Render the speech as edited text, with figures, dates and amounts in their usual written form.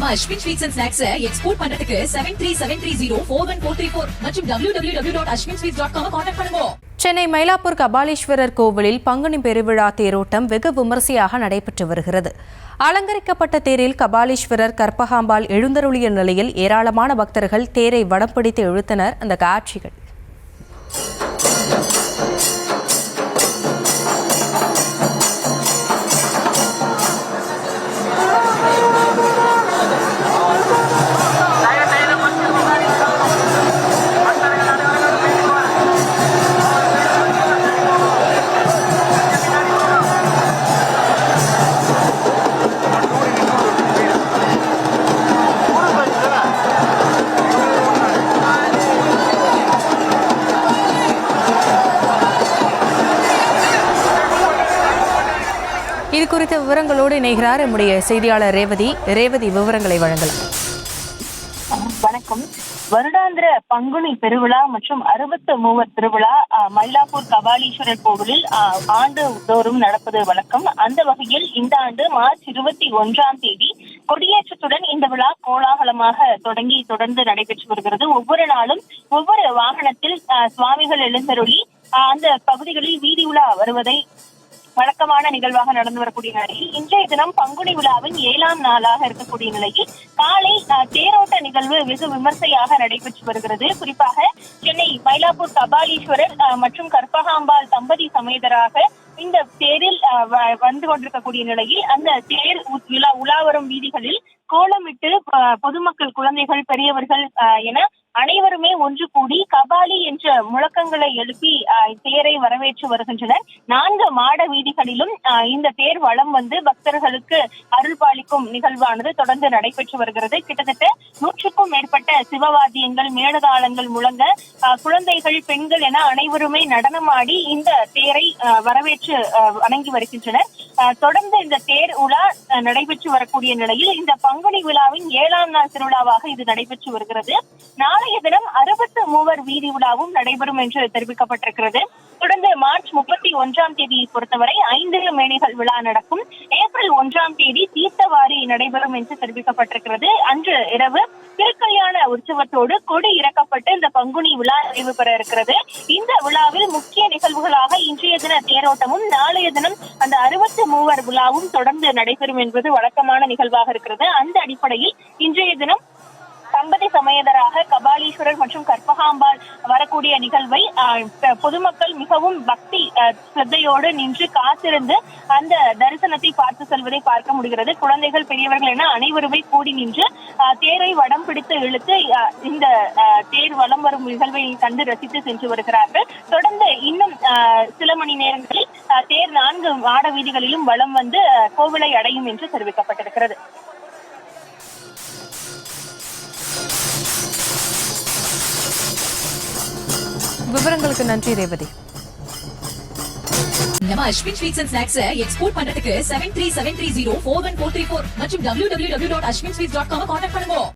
நம்ம Ashwin sweets and snacks export பண்றதுக்கு 7373041434 மற்றும் www.ashwinsweets.com கான்டாக்ட் பண்ணுங்க. சென்னை மயிலாப்பூர் கபாலீஸ்வரர் கோவிலில் பங்குனி பெருவிழா தேரோட்டம் வெகு விமரிசையாக நடைபெற்று வருகிறது. அலங்கரிக்கப்பட்ட தேரில் கபாலீஸ்வரர் கற்பகாம்பாள் எழுந்தருளிய நிலையில் ஏராளமான பக்தர்கள் தேரை வடம் பிடித்து இழுத்தனர். அந்த காட்சிகள் இது குறித்த விவரங்களோடு இணைகிறார் நம்முடைய செய்தியாளர் ரேவதி விவரங்களை வழங்கலாம். வணக்கம். வருடாந்திர பங்குனி பெருவிழா மற்றும் 63 திருவிழா மயிலாப்பூர் கபாலீஸ்வரர் கோவிலில் ஆண்டுதோறும் நடப்பது வழக்கம். அந்த வகையில் இந்த ஆண்டு மார்ச் 21ஆம் தேதி கொடியேற்றத்துடன் இந்த விழா கோலாகலமாக தொடர்ந்து நடைபெற்று வருகிறது. ஒவ்வொரு நாளும் ஒவ்வொரு வாகனத்தில் சுவாமிகள் எழுந்தருளி அந்த பகுதிகளில் வீதி உலா வருவதை வழக்கமான நிகழ்வாக நடந்து வரக்கூடிய நிலையில் இன்றைய தினம் பங்குனி விழாவின் 7ஆம் நாளாக இருக்கக்கூடிய நிலையில் காலை தேரோட்ட நிகழ்வு வெகு விமர்சையாக நடைபெற்று வருகிறது. குறிப்பாக சென்னை மயிலாப்பூர் கபாலீஸ்வரர் மற்றும் கற்பகாம்பாள் தம்பதி சமேதராக இந்த தேரில் வந்து கொண்டிருக்கக்கூடிய நிலையில் அந்த தேர் உலா வரும் வீதிகளில் கோலமிட்டு பொதுமக்கள், குழந்தைகள், பெரியவர்கள் என அனைவருமே ஒன்று கூடி கபாலி என்ற முழக்கங்களை எழுப்பி தேரை வரவேற்று வருகின்றனர். 4 மாட வீதிகளிலும் இந்த தேர் வலம் வந்து பக்தர்களுக்கு அருள் பாலிக்கும் நிகழ்வானது தொடர்ந்து நடைபெற்று வருகிறது. கிட்டத்தட்ட 100க்கும் மேற்பட்ட சிவவாத்தியங்கள், மேளதாளங்கள் முழங்க குழந்தைகள், பெண்கள் என அனைவருமே நடனமாடி இந்த தேரை வரவேற்று வணங்கி வருகின்றனர். தொடர்ந்து இந்த தேர் உலா நடைபெற்று வரக்கூடிய நிலையில் இந்த பங்குனி விழாவின் 7ஆம் நாள் திருவிழாவாக இது நடைபெற்று வருகிறது. நாளைய தினம் 63 வீதி உலாவும் நடைபெறும் என்று தெரிவிக்கப்பட்டிருக்கிறது. தொடர்ந்து மார்ச் 31ஆம் தேதியை பொறுத்தவரை 5 மேடைகள் விழா நடக்கும். ஏப்ரல் 1ஆம் தேதி தீர்த்தவாரி நடைபெறும் என்று தெரிவிக்கப்பட்டிருக்கிறது. அன்று இரவு திருக்கல்யாண உற்சவத்தோடு கொடி இறக்கப்பட்டு இந்த பங்குனி விழா நிறைவு பெற இருக்கிறது. இந்த விழாவில் முக்கிய நிகழ்வுகளாக இன்றைய தின தேரோட்டமும் நாளைய தினம் அந்த 63 விழாவும் தொடர்ந்து நடைபெறும் என்பது வழக்கமான நிகழ்வாக இருக்கிறது. அந்த அடிப்படையில் இன்றைய தினம் தம்பதி சமேதராக கபாலீஸ்வரர் மற்றும் கற்பகாம்பாள் வரக்கூடிய நிகழ்வை பொதுமக்கள் மிகவும் பக்தி சிரத்தையோடு நின்று காத்திருந்து அந்த தரிசனத்தை பார்த்து செல்வதை பார்க்க முடிகிறது. குழந்தைகள், பெரியவர்கள் என அனைவருமே கூடி நின்று தேரை வடம் பிடித்து இழுத்து இந்த தேர் வலம் வரும் நிகழ்வை கண்டு ரசித்து சென்று வருகிறார்கள். தொடர்ந்து இன்னும் சில மணி நேரங்களில் தேர் 4 மாட வீதிகளிலும் வலம் வந்து கோவிலை அடையும் என்று தெரிவிக்கப்பட்டிருக்கிறது. விவரங்களுக்கு நன்றி ரேவதி. நம்ம Ashwin sweets and snacks export பண்றதுக்கு 7373041434 மற்றும் www.ashwinsweets.com கான்டாக்ட் பண்ணுங்க.